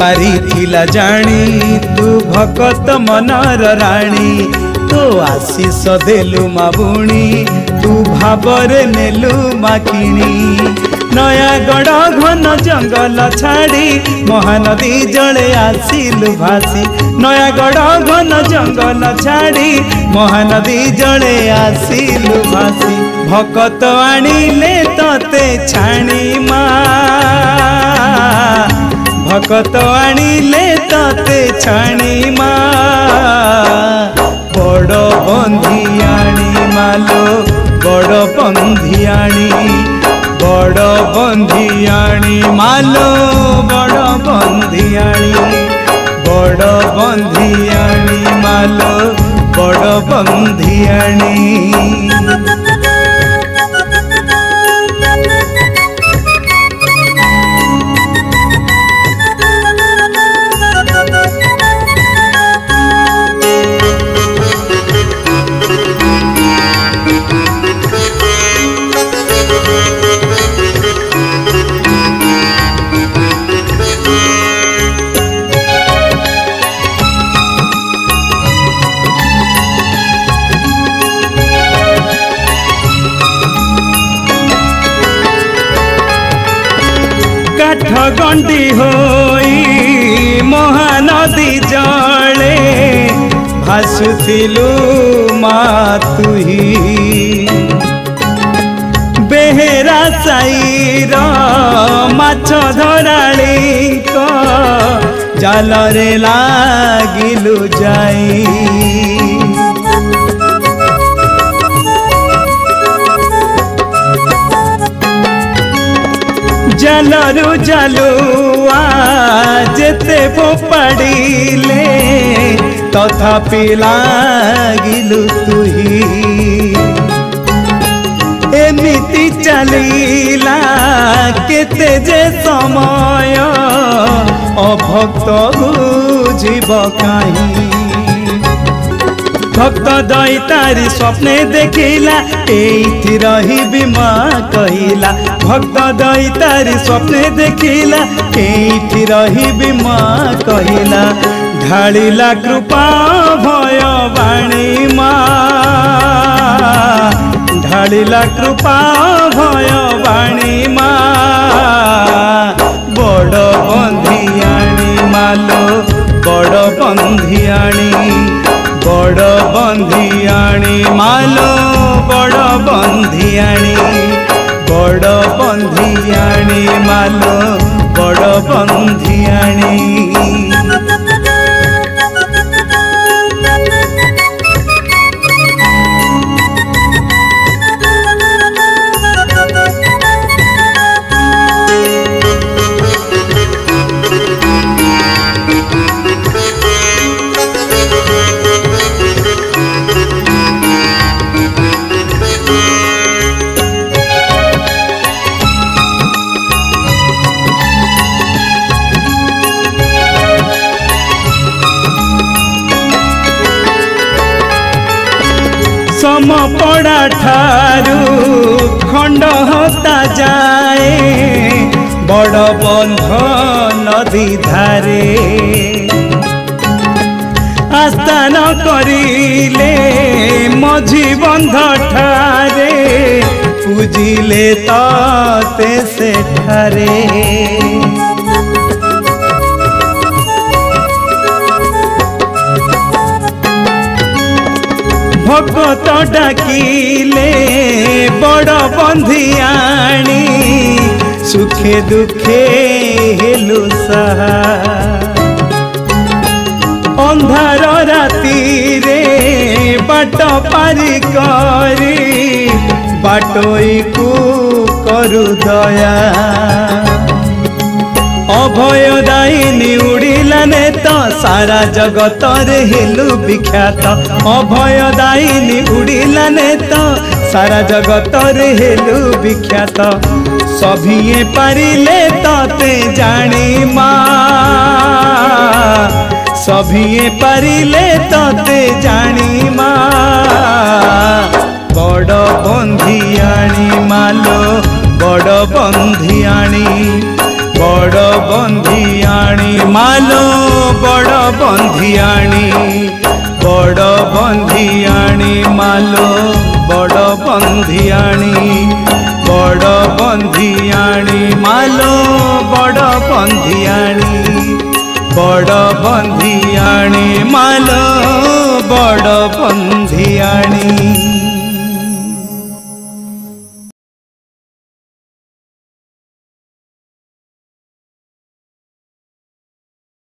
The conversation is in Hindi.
पारिथिला जानी तू भगत मनर राणी तो आशीष देलु माबुणी तू भावरे नेलु माकिणी नयागढ़ घन जंगल छाड़ी महानदी जड़े आसिलु भासी नयागढ़ घन जंगल छाड़ी महानदी जड़े आसिलु भासी भगत आनिले तते छाणी मा भगत आनिले तते छाणी मा बड़ बंधियाणी मालो बड़ बंधियाणी बड़ बंधियाणी मालो बड़ बंधियाणी बड़ बंधियाणी मालो बड़ बंधियाणी गंडी होई महानदी जले भासुथिलु मा तुही बेहेरा साईर माछ धराली को जालरे लागिलु जाई जालरू जालुआ जेते फोपाड़िले तथापि लागिलु तुही एमिति चलिला केते जे समय अभक्त बुझिब काहीं भक्त दैतारी स्वप्ने देखिला एइथि रहिबि मां कहिला भक्त दैतारी स्वप्ने देखिला एइथि रहिबि मां कहिला ढालिला कृपा भय बाणी मां ढालिला कृपा भय बाणी मां बड़ बंधियाणी मालो बड़ बंधियाणी बड़ बंधियाणी मालो बड़ बंधियाणी बड़ बंधियाणी मालो बड़ बंधियाणी समपड़ा ठारू खंड होता जाए बड़ बंध नदी धारे आस्थान करिले मझी बंध ठारे पूजिले ताते सेठारे भगत डाकिले बड़ बंधियाणी सुखे दुखे हेलु सहा अंधार राति रे बाट पारी करी बाटोई को करु दया अभय दायिनी उड़िलाने तो सारा जगत रे हेलु विख्यात अभय दायिनी उड़िलाने तो सारा जगत रे हेलु विख्यात सभिए पारिले तते जानी माँ सभिए पारिले तते जानी माँ बड़ बंधियाणी मालो बड़ बंधियाणी बड़ बंधियाणी मालो बड़ बंधियाणी बड़ बंधियाणी मालो बड़ बंधियाणी बड़ बंधियाणी मालो बड़ बंधियाणी बड़ बंधियाणी मालो बड़ बंधियाणी।